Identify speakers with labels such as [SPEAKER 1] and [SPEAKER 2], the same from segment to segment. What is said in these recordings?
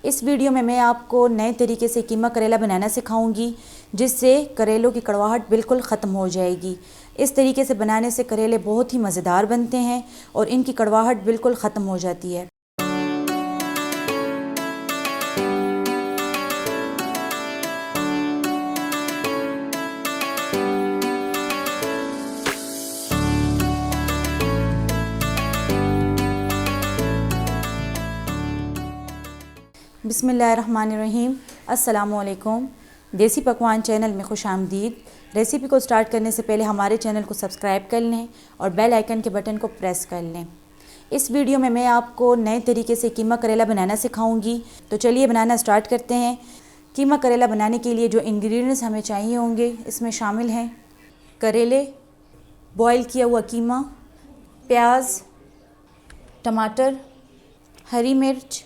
[SPEAKER 1] इस वीडियो में मैं आपको नए तरीके से कीमा करेला बनाना सिखाऊंगी, जिससे करेलों की कड़वाहट बिल्कुल ख़त्म हो जाएगी। इस तरीके से बनाने से करेले बहुत ही मज़ेदार बनते हैं और इनकी कड़वाहट बिल्कुल ख़त्म हो जाती है। बिस्मिल्लाहिर्रहमानिर्रहीम। अस्सलामुअलैकुम। देसी पकवान चैनल में खुश आमदीद। रेसिपी को स्टार्ट करने से पहले हमारे चैनल को सब्सक्राइब कर लें और बेल आइकन के बटन को प्रेस कर लें। इस वीडियो में मैं आपको नए तरीके से कीमा करेला बनाना सिखाऊंगी। तो चलिए बनाना स्टार्ट करते हैं। कीमा करेला बनाने के लिए जो इंग्रेडिएंट्स हमें चाहिए होंगे इसमें शामिल हैं करेले, बॉयल किया हुआ कीमा, प्याज, टमाटर, हरी मिर्च,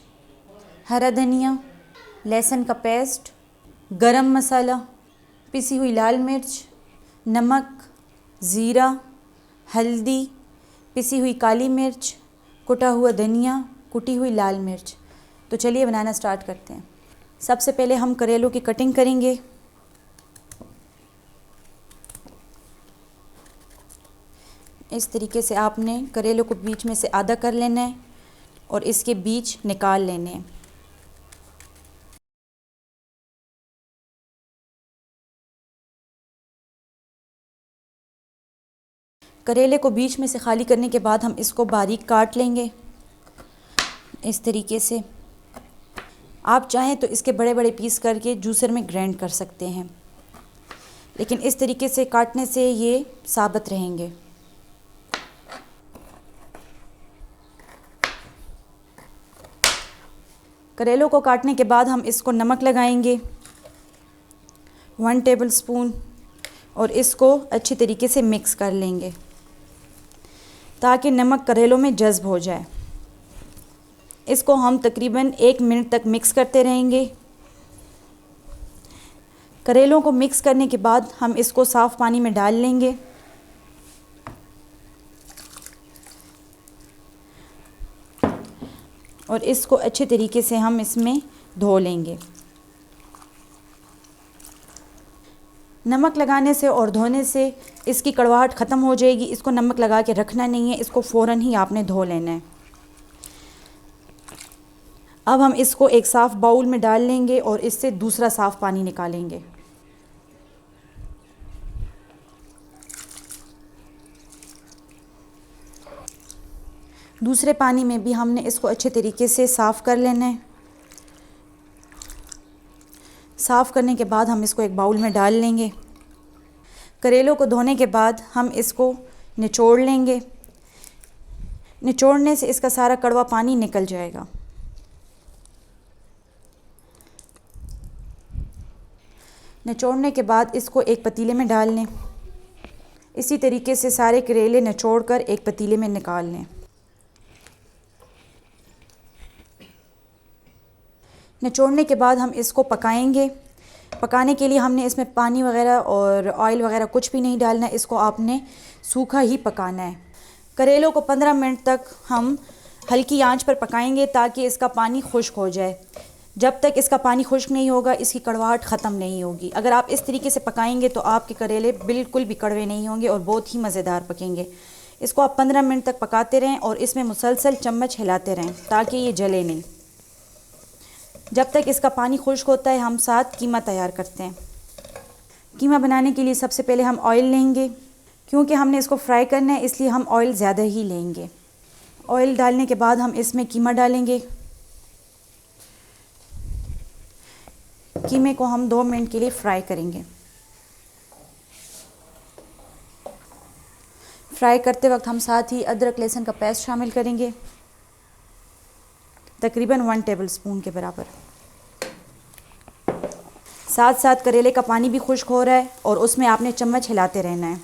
[SPEAKER 1] हरा धनिया, लहसुन का पेस्ट, गरम मसाला, पिसी हुई लाल मिर्च, नमक, ज़ीरा, हल्दी, पिसी हुई काली मिर्च, कुटा हुआ धनिया, कुटी हुई लाल मिर्च। तो चलिए बनाना स्टार्ट करते हैं। सबसे पहले हम करेलों की कटिंग करेंगे। इस तरीके से आपने करेलों को बीच में से आधा कर लेना है और इसके बीज निकाल लेने हैं। करेले को बीच में से खाली करने के बाद हम इसको बारीक काट लेंगे इस तरीके से। आप चाहें तो इसके बड़े बड़े पीस करके जूसर में ग्राइंड कर सकते हैं, लेकिन इस तरीके से काटने से ये साबित रहेंगे। करेलों को काटने के बाद हम इसको नमक लगाएंगे 1 टेबलस्पून और इसको अच्छी तरीके से मिक्स कर लेंगे ताकि नमक करेलों में जज़्ब हो जाए। इसको हम तकरीबन 1 मिनट तक मिक्स करते रहेंगे। करेलों को मिक्स करने के बाद हम इसको साफ़ पानी में डाल लेंगे। और इसको अच्छे तरीके से हम इसमें धो लेंगे। नमक लगाने से और धोने से इसकी कड़वाहट ख़त्म हो जाएगी। इसको नमक लगा के रखना नहीं है, इसको फ़ौरन ही आपने धो लेना है। अब हम इसको एक साफ़ बाउल में डाल लेंगे और इससे दूसरा साफ़ पानी निकालेंगे। दूसरे पानी में भी हमने इसको अच्छे तरीके से साफ़ कर लेना है। साफ़ करने के बाद हम इसको एक बाउल में डाल लेंगे। करेलों को धोने के बाद हम इसको निचोड़ लेंगे। निचोड़ने से इसका सारा कड़वा पानी निकल जाएगा। निचोड़ने के बाद इसको एक पतीले में डाल लें। इसी तरीके से सारे करेले निचोड़ कर एक पतीले में निकाल लें। निचोड़ने के बाद हम इसको पकाएंगे। पकाने के लिए हमने इसमें पानी वगैरह और ऑयल वगैरह कुछ भी नहीं डालना है। इसको आपने सूखा ही पकाना है। करेलों को 15 मिनट तक हम हल्की आंच पर पकाएंगे ताकि इसका पानी खुश्क हो जाए। जब तक इसका पानी खुश्क नहीं होगा इसकी कड़वाहट ख़त्म नहीं होगी। अगर आप इस तरीके से पकाएंगे तो आपके करेले बिल्कुल भी कड़वे नहीं होंगे और बहुत ही मज़ेदार पकेंगे। इसको आप 15 मिनट तक पकाते रहें और इसमें मुसलसल चम्मच हिलाते रहें ताकि ये जले नहीं। जब तक इसका पानी खुश्क होता है हम साथ कीमा तैयार करते हैं। कीमा बनाने के लिए सबसे पहले हम ऑयल लेंगे। क्योंकि हमने इसको फ्राई करना है इसलिए हम ऑयल ज़्यादा ही लेंगे। ऑयल डालने के बाद हम इसमें कीमा डालेंगे। कीमे को हम 2 मिनट के लिए फ्राई करेंगे। फ्राई करते वक्त हम साथ ही अदरक लहसुन का पेस्ट शामिल करेंगे, तकरीबन 1 टेबलस्पून के बराबर। साथ साथ करेले का पानी भी खुश्क हो रहा है और उसमें आपने चम्मच हिलाते रहना है।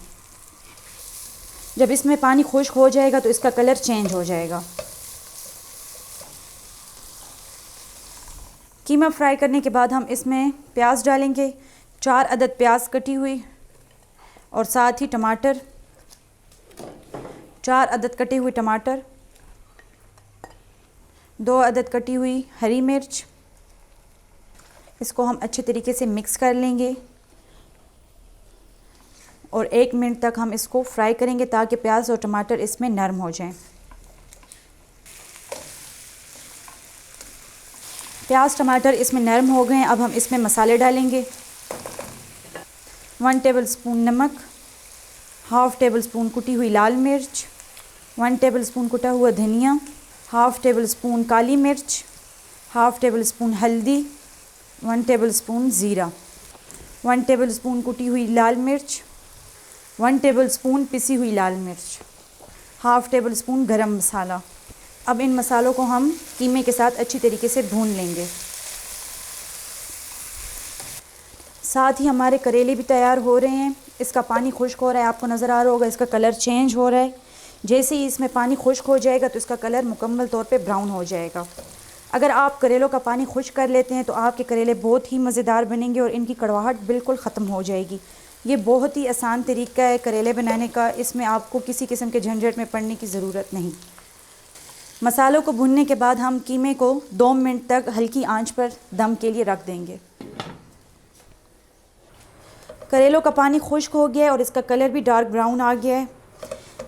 [SPEAKER 1] जब इसमें पानी खुश्क हो जाएगा तो इसका कलर चेंज हो जाएगा। कीमा फ्राई करने के बाद हम इसमें प्याज डालेंगे। 4 अदद प्याज कटी हुई और साथ ही टमाटर, 4 अदद कटे हुए टमाटर, 2 अदद कटी हुई हरी मिर्च, इसको हम अच्छे तरीके से मिक्स कर लेंगे और 1 मिनट तक हम इसको फ्राई करेंगे ताकि प्याज और टमाटर इसमें नरम हो जाएं। प्याज टमाटर इसमें नरम हो गए हैं। अब हम इसमें मसाले डालेंगे। 1 टेबलस्पून नमक, 1/2 टेबलस्पून कुटी हुई लाल मिर्च, 1 टेबलस्पून कुटा हुआ धनिया, 1/2 टेबलस्पून काली मिर्च, 1/2 टेबलस्पून हल्दी, 1 टेबलस्पून ज़ीरा, 1 टेबलस्पून कुटी हुई लाल मिर्च, 1 टेबलस्पून पिसी हुई लाल मिर्च, 1/2 टेबलस्पून गरम मसाला। अब इन मसालों को हम कीमे के साथ अच्छी तरीके से भून लेंगे। साथ ही हमारे करेले भी तैयार हो रहे हैं। इसका पानी खुश्क हो रहा है, आपको नज़र आ रहा होगा इसका कलर चेंज हो रहा है। जैसे ही इसमें पानी खुश्क हो जाएगा तो इसका कलर मुकम्मल तौर पे ब्राउन हो जाएगा। अगर आप करेलों का पानी खुश्क कर लेते हैं तो आपके करेले बहुत ही मज़ेदार बनेंगे और इनकी कड़वाहट बिल्कुल ख़त्म हो जाएगी। ये बहुत ही आसान तरीका है करेले बनाने का, इसमें आपको किसी किस्म के झंझट में पड़ने की ज़रूरत नहीं। मसालों को भूनने के बाद हम कीमे को 2 मिनट तक हल्की आंच पर दम के लिए रख देंगे। करेलों का पानी खुश्क हो गया है और इसका कलर भी डार्क ब्राउन आ गया है।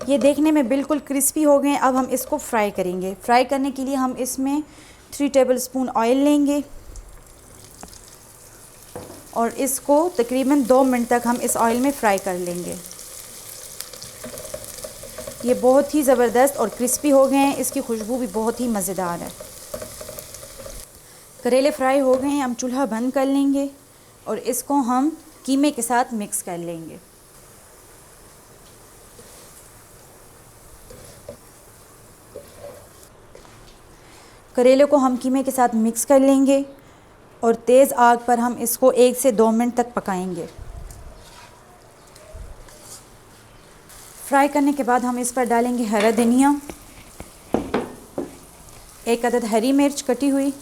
[SPEAKER 1] ये देखने में बिल्कुल क्रिस्पी हो गए हैं। अब हम इसको फ्राई करेंगे। फ्राई करने के लिए हम इसमें 3 टेबलस्पून ऑयल लेंगे और इसको तकरीबन 2 मिनट तक हम इस ऑयल में फ्राई कर लेंगे। ये बहुत ही ज़बरदस्त और क्रिस्पी हो गए हैं। इसकी खुशबू भी बहुत ही मज़ेदार है। करेले फ्राई हो गए हैं। हम चूल्हा बंद कर लेंगे और इसको हम कीमे के साथ मिक्स कर लेंगे। करेले को हम कीमे के साथ मिक्स कर लेंगे और तेज़ आग पर हम इसको 1 से 2 मिनट तक पकाएंगे। फ्राई करने के बाद हम इस पर डालेंगे हरा धनिया, 1 अदद हरी मिर्च कटी हुई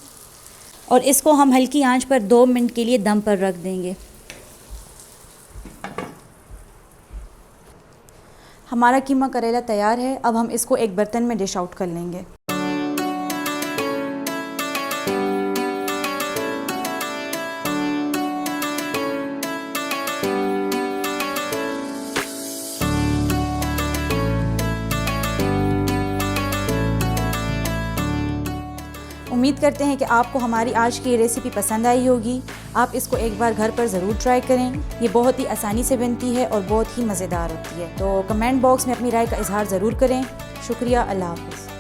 [SPEAKER 1] और इसको हम हल्की आंच पर 2 मिनट के लिए दम पर रख देंगे। हमारा कीमा करेला तैयार है। अब हम इसको एक बर्तन में डिश आउट कर लेंगे। उम्मीद करते हैं कि आपको हमारी आज की रेसिपी पसंद आई होगी। आप इसको एक बार घर पर ज़रूर ट्राई करें। ये बहुत ही आसानी से बनती है और बहुत ही मज़ेदार होती है। तो कमेंट बॉक्स में अपनी राय का इजहार ज़रूर करें। शुक्रिया। अल्लाह हाफ़िज़।